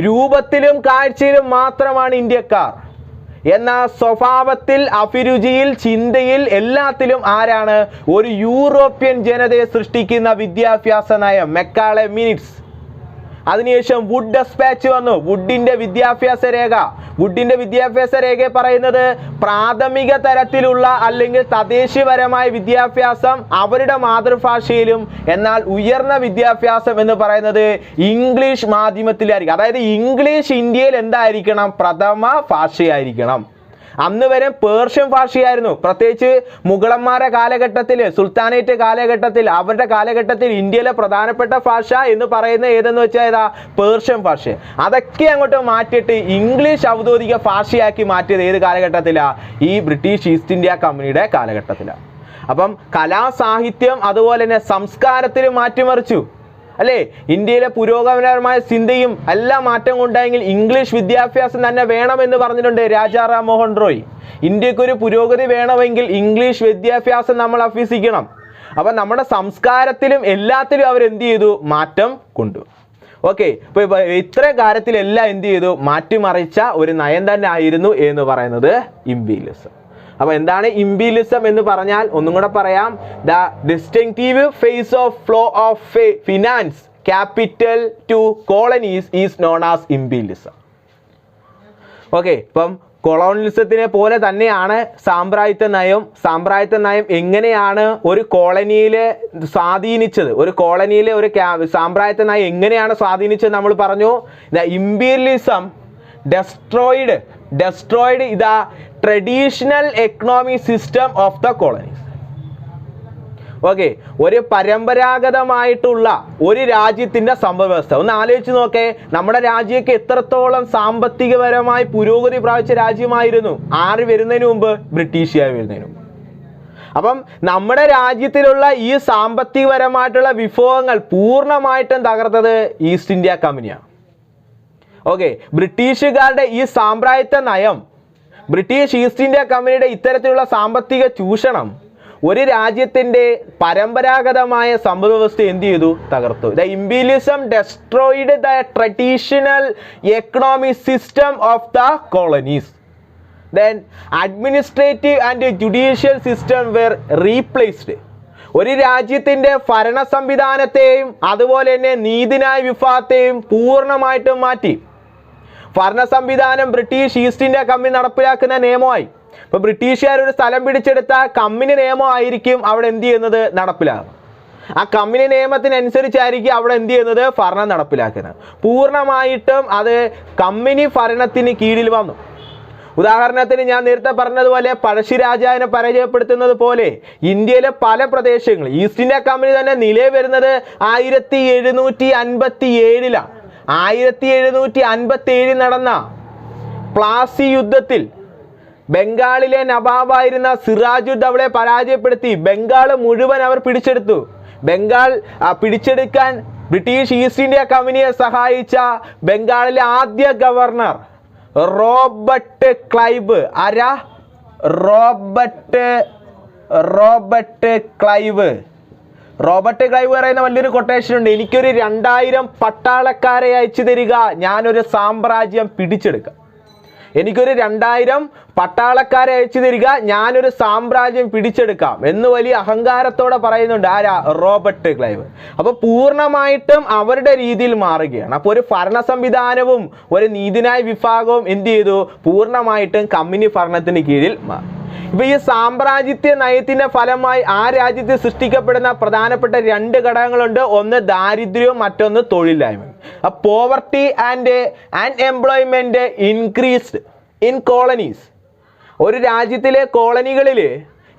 രൂപത്തിലും കാഴ്ചയിലും മാത്രമാണ് ഇന്ത്യക്കാർ, എന്നാൽ സ്വഭാവത്തിൽ, അഭിരുചിയിൽ, ചിന്തയിൽ എല്ലാത്തിലും ആരാണ്? ഒരു യൂറോപ്യൻ ജനതയെ സൃഷ്ടിക്കുന്ന വിദ്യാഭ്യാസ നയം, മെക്കാളെ മിനിറ്റ്സ്. അതിനുശേഷം വുഡ് ഡെസ്പാച്ച് വന്നു, വുഡിന്റെ വിദ്യാഭ്യാസ രേഖ. വുഡിന്റെ വിദ്യാഭ്യാസ രേഖ പറയുന്നത് പ്രാഥമിക തരത്തിലുള്ള അല്ലെങ്കിൽ തദ്ദേശീയപരമായ വിദ്യാഭ്യാസം അവരുടെ മാതൃഭാഷയിലും, എന്നാൽ ഉയർന്ന വിദ്യാഭ്യാസം എന്ന് പറയുന്നത് ഇംഗ്ലീഷ് മാധ്യമത്തിലായിരിക്കും. അതായത് ഇംഗ്ലീഷ് ഇന്ത്യയിൽ എന്തായിരിക്കണം? പ്രഥമ ഭാഷയായിരിക്കണം. അന്ന് വരെ പേർഷ്യൻ ഭാഷയായിരുന്നു. പ്രത്യേകിച്ച് മുഗളന്മാരുടെ കാലഘട്ടത്തിൽ, സുൽത്താനേറ്റ് കാലഘട്ടത്തിൽ, അവരുടെ കാലഘട്ടത്തിൽ ഇന്ത്യയിലെ പ്രധാനപ്പെട്ട ഭാഷ എന്ന് പറയുന്നത് ഏതെന്ന് വെച്ചാൽ ഏതാ? പേർഷ്യൻ ഭാഷ. അതൊക്കെ അങ്ങോട്ട് മാറ്റിയിട്ട് ഇംഗ്ലീഷ് ഔദ്യോഗിക ഭാഷയാക്കി മാറ്റിയത് ഏത് കാലഘട്ടത്തിലാണ്? ഈ ബ്രിട്ടീഷ് ഈസ്റ്റ് ഇന്ത്യ കമ്പനിയുടെ കാലഘട്ടത്തിലാണ്. അപ്പം കലാസാഹിത്യം അതുപോലെ തന്നെ സംസ്കാരത്തിലും മാറ്റിമറിച്ചു അല്ലേ. ഇന്ത്യയിലെ പുരോഗമനപരമായ ചിന്തയും എല്ലാം മാറ്റം കൊണ്ടായെങ്കിൽ ഇംഗ്ലീഷ് വിദ്യാഭ്യാസം തന്നെ വേണമെന്ന് പറഞ്ഞിട്ടുണ്ട് രാജാ റാം മോഹൻ റോയ്. ഇന്ത്യക്കൊരു പുരോഗതി വേണമെങ്കിൽ ഇംഗ്ലീഷ് വിദ്യാഭ്യാസം നമ്മൾ അഭ്യസിക്കണം. അപ്പം നമ്മുടെ സംസ്കാരത്തിലും എല്ലാത്തിലും അവർ എന്ത് ചെയ്തു? മാറ്റം കൊണ്ടു. ഓക്കെ, ഇപ്പോൾ ഇത്രയും കാര്യത്തിലെല്ലാം എന്ത് ചെയ്തു? മാറ്റിമറിച്ച ഒരു നയം തന്നെ ആയിരുന്നു എന്ന് പറയുന്നത് ഇംപീരിയലിസം. അപ്പോൾ എന്താണ് ഇംപീരിയലിസം എന്ന് പറഞ്ഞാൽ? ഒന്നും കൂടെ പറയാം. The distinctive phase of flow of finance capital to colonies is known as imperialism. Okay, ഇപ്പം കൊളോണിയലിസത്തിനെ പോലെ തന്നെയാണ് സാമ്രാജ്യത്വ നയം. സാമ്രാജ്യത്വ നയം എങ്ങനെയാണ് ഒരു കോളനിയിലെ സ്വാധീനിച്ചത്? ഒരു കോളനിയിലെ ഒരു സാമ്രാജ്യത്വ നയം എങ്ങനെയാണ് സ്വാധീനിച്ചത് നമ്മൾ പറഞ്ഞു. The imperialism destroyed the traditional economic system of the colonies. Okay, ഒരു പരമ്പരാഗതമായിട്ടുള്ള ഒരു രാജ്യത്തിൻ്റെ സമ്പദ്വ്യവസ്ഥ ഒന്ന് ആലോചിച്ച് നോക്കേ. നമ്മുടെ രാജ്യമൊക്കെ എത്രത്തോളം സാമ്പത്തികപരമായി പുരോഗതി പ്രാപിച്ച രാജ്യമായിരുന്നു ആര് വരുന്നതിന് മുമ്പ്? ബ്രിട്ടീഷുകാർ വരുന്നതിന് മുമ്പ്. അപ്പം നമ്മുടെ രാജ്യത്തിലുള്ള ഈ സാമ്പത്തികപരമായിട്ടുള്ള വിഭവങ്ങൾ പൂർണ്ണമായിട്ടും തകർത്തത് ഈസ്റ്റ് ഇന്ത്യ കമ്പനിയാണ്. ഓക്കെ, ബ്രിട്ടീഷുകാരുടെ ഈ സാമ്രാജ്യത്വ നയം, ബ്രിട്ടീഷ് ഈസ്റ്റ് ഇന്ത്യ കമ്പനിയുടെ ഇത്തരത്തിലുള്ള സാമ്പത്തിക ചൂഷണം ഒരു രാജ്യത്തിൻ്റെ പരമ്പരാഗതമായ സമ്പദ്വ്യവസ്ഥ എന്ത് ചെയ്തു? തകർത്തു. The imperialism destroyed the traditional economic system of the colonies. Then administrative and judicial system were replaced. ഒരു രാജ്യത്തിൻ്റെ ഭരണ സംവിധാനത്തെയും അതുപോലെ തന്നെ നീതിന്യായ വിഭാഗത്തെയും പൂർണ്ണമായിട്ടും മാറ്റി. ഭരണ സംവിധാനം ബ്രിട്ടീഷ് ഈസ്റ്റ് ഇന്ത്യ കമ്പനി നടപ്പിലാക്കുന്ന നിയമമായി. ഇപ്പോൾ ബ്രിട്ടീഷുകാർ ഒരു സ്ഥലം പിടിച്ചെടുത്താൽ കമ്പനി നിയമമായിരിക്കും അവിടെ എന്ത് ചെയ്യുന്നത്? നടപ്പിലാകും. ആ കമ്പനി നിയമത്തിനനുസരിച്ചായിരിക്കും അവിടെ എന്ത് ചെയ്യുന്നത്? ഭരണം നടപ്പിലാക്കുന്നത്. പൂർണ്ണമായിട്ടും അത് കമ്പനി ഭരണത്തിന് കീഴിൽ വന്നു. ഉദാഹരണത്തിന് ഞാൻ നേരത്തെ പറഞ്ഞതുപോലെ പഴശ്ശിരാജാവിനെ പരിചയപ്പെടുത്തുന്നത് പോലെ ഇന്ത്യയിലെ പല പ്രദേശങ്ങൾ ഈസ്റ്റ് ഇന്ത്യ കമ്പനി തന്നെ നിലവിൽ വരുന്നത് 1757 1757 നടന്ന പ്ലാസി യുദ്ധത്തിൽ ബംഗാളിലെ നവാബായിരുന്ന സിറാജുദ്ദൗളയെ പരാജയപ്പെടുത്തി ബംഗാൾ മുഴുവൻ അവർ പിടിച്ചെടുത്തു. ബംഗാൾ പിടിച്ചെടുക്കാൻ ബ്രിട്ടീഷ് ഈസ്റ്റ് ഇന്ത്യ കമ്പനിയെ സഹായിച്ച ബംഗാളിലെ ആദ്യ ഗവർണർ റോബർട്ട് ക്ലൈവ്. ആരാ? റോബർട്ട് ക്ലൈവ് പറയുന്ന വലിയൊരു കൊട്ടേഷൻ ഉണ്ട്. എനിക്കൊരു 2000 പട്ടാളക്കാരെ അയച്ചു തരിക, ഞാനൊരു സാമ്രാജ്യം പിടിച്ചെടുക്കാം. എനിക്കൊരു 2000 പട്ടാളക്കാരെ അയച്ചു തരിക, ഞാനൊരു സാമ്രാജ്യം പിടിച്ചെടുക്കാം എന്ന് വലിയ അഹങ്കാരത്തോടെ പറയുന്നുണ്ട്. ആരാ? Robert Clive. അപ്പോൾ പൂർണ്ണമായിട്ടും അവരുടെ രീതിയിൽ മാറുകയാണ്. അപ്പോൾ ഒരു ഭരണ സംവിധാനവും ഒരു നീതിന്യായ വിഭാഗവും എന്ത് ചെയ്തു? പൂർണ്ണമായിട്ടും കമ്പനി ഭരണത്തിന് കീഴിൽ മാറി. ഇപ്പോൾ ഈ സാമ്രാജ്യത്വ നയത്തിൻ്റെ ഫലമായി ആ രാജ്യത്ത് സൃഷ്ടിക്കപ്പെടുന്ന പ്രധാനപ്പെട്ട 2 ഘടകങ്ങളുണ്ട്. ഒന്ന് ദാരിദ്ര്യവും മറ്റൊന്ന് തൊഴിലില്ലായ്മയും. Poverty and unemployment increased in colonies. ഒരു രാജ്യത്തിലെ കോളനികളിൽ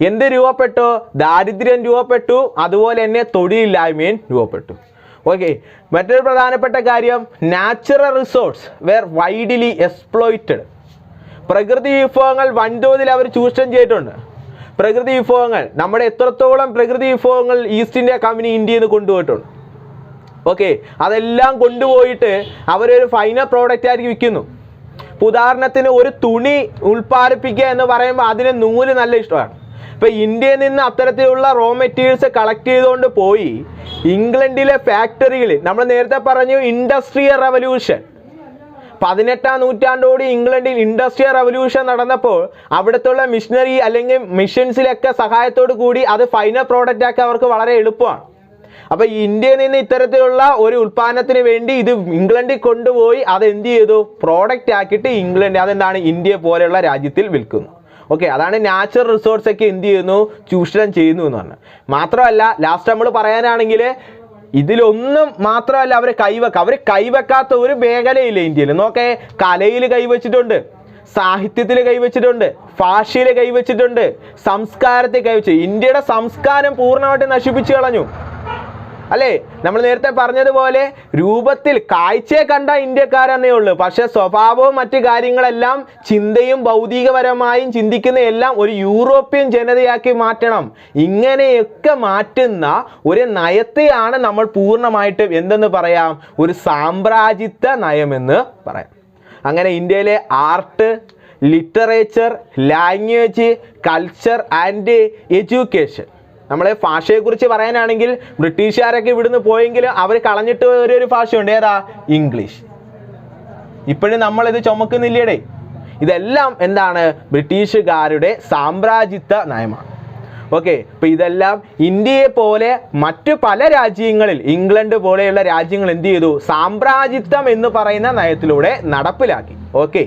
എന്ത് രൂപപ്പെട്ടു? ദാരിദ്ര്യം രൂപപ്പെട്ടു, അതുപോലെ തന്നെ തൊഴിലില്ലായ്മയും രൂപപ്പെട്ടു. ഓക്കെ, മറ്റൊരു പ്രധാനപ്പെട്ട കാര്യം natural resource were widely exploited. പ്രകൃതി വിഭവങ്ങൾ വൻതോതിൽ അവർ ചൂഷണം ചെയ്തിട്ടുണ്ട്. പ്രകൃതി വിഭവങ്ങൾ നമ്മുടെ എത്രത്തോളം പ്രകൃതി വിഭവങ്ങൾ ഈസ്റ്റ് ഇന്ത്യ കമ്പനി ഇന്ത്യയിൽ നിന്ന് കൊണ്ടുപോയിട്ടുണ്ട്. ഓക്കെ, അതെല്ലാം കൊണ്ടുപോയിട്ട് അവരൊരു ഫൈനൽ പ്രോഡക്റ്റ് ആയിരിക്കും വിൽക്കുന്നു. ഉദാഹരണത്തിന് ഒരു തുണി ഉൽപ്പാദിപ്പിക്കുക എന്ന് പറയുമ്പോൾ അതിന് നൂല് നല്ല ഇഷ്ടമാണ്. ഇപ്പം ഇന്ത്യയിൽ നിന്ന് അത്തരത്തിലുള്ള റോ മെറ്റീരിയൽസ് കളക്ട് ചെയ്തുകൊണ്ട് പോയി ഇംഗ്ലണ്ടിലെ ഫാക്ടറികളിൽ, നമ്മൾ നേരത്തെ പറഞ്ഞു ഇൻഡസ്ട്രിയൽ റവല്യൂഷൻ, 18-ാം നൂറ്റാണ്ടോടെ ഇംഗ്ലണ്ടിൽ ഇൻഡസ്ട്രിയൽ റവല്യൂഷൻ നടന്നപ്പോൾ അവിടുത്തെ മിഷനറി അല്ലെങ്കിൽ മിഷൻസിലൊക്കെ സഹായത്തോടു കൂടി അത് ഫൈനൽ പ്രോഡക്റ്റ് ആക്കി അവർക്ക് വളരെ എളുപ്പമാണ്. അപ്പോൾ ഇന്ത്യയിൽ നിന്ന് ഇത്തരത്തിലുള്ള ഒരു ഉൽപ്പാദനത്തിന് വേണ്ടി ഇത് ഇംഗ്ലണ്ടിൽ കൊണ്ടുപോയി അത് എന്ത് ചെയ്തു, പ്രോഡക്റ്റ് ആക്കിയിട്ട് ഇംഗ്ലണ്ട് അതെന്താണ് ഇന്ത്യ പോലെയുള്ള രാജ്യത്തിൽ വിൽക്കുന്നു. ഓക്കെ, അതാണ് നാച്ചുറൽ റിസോഴ്സ് ഒക്കെ എന്ത് ചെയ്യുന്നു, ചൂഷണം ചെയ്യുന്നു എന്ന് പറഞ്ഞത്. മാത്രമല്ല ലാസ്റ്റ് നമ്മൾ പറയാനാണെങ്കിൽ ഇതിലൊന്നും മാത്രമല്ല അവർ കൈവെക്കാത്ത ഒരു മേഖലയില്ല ഇന്ത്യയിൽ. നോക്കേ, കലയിൽ കൈവച്ചിട്ടുണ്ട്, സാഹിത്യത്തിൽ കൈവച്ചിട്ടുണ്ട്, ഭാഷയിൽ കൈവച്ചിട്ടുണ്ട്, സംസ്കാരത്തിൽ കൈവച്ചു. ഇന്ത്യയുടെ സംസ്കാരം പൂർണ്ണമായിട്ട് നശിപ്പിച്ചു കളഞ്ഞു അല്ലേ? നമ്മൾ നേരത്തെ പറഞ്ഞതുപോലെ രൂപത്തിൽ കാഴ്ചയെ കണ്ട ഇന്ത്യക്കാരെന്നേ ഉള്ളൂ, പക്ഷെ സ്വഭാവവും മറ്റു കാര്യങ്ങളെല്ലാം ചിന്തയും ഭൗതികപരമായും ചിന്തിക്കുന്ന എല്ലാം ഒരു യൂറോപ്യൻ ജനതയാക്കി മാറ്റണം. ഇങ്ങനെയൊക്കെ മാറ്റുന്ന ഒരു നയത്തെയാണ് നമ്മൾ പൂർണ്ണമായിട്ടും എന്തെന്ന് പറയാം, ഒരു സാമ്രാജ്യത്വ നയമെന്ന് പറയാം. അങ്ങനെ ഇന്ത്യയിലെ art, literature, language, culture and education, നമ്മളെ ഭാഷയെക്കുറിച്ച് പറയാനാണെങ്കിൽ ബ്രിട്ടീഷുകാരൊക്കെ ഇവിടുന്ന് പോയെങ്കിലും അവർ കളഞ്ഞിട്ട് ഒരു ഭാഷയുണ്ട്, ഏതാ, ഇംഗ്ലീഷ്. ഇപ്പോഴും നമ്മളിത് ചുമക്കുന്നില്ലേടേ. ഇതെല്ലാം എന്താണ്, ബ്രിട്ടീഷുകാരുടെ സാമ്രാജ്യത്വ നയമാണ്. ഓക്കെ, അപ്പോൾ ഇതെല്ലാം ഇന്ത്യയെ പോലെ മറ്റു പല രാജ്യങ്ങളിൽ, ഇംഗ്ലണ്ട് പോലെയുള്ള രാജ്യങ്ങൾ എന്ത് ചെയ്തു, സാമ്രാജ്യത്വം എന്ന് പറയുന്ന നയത്തിലൂടെ നടപ്പിലാക്കി. ഓക്കെ.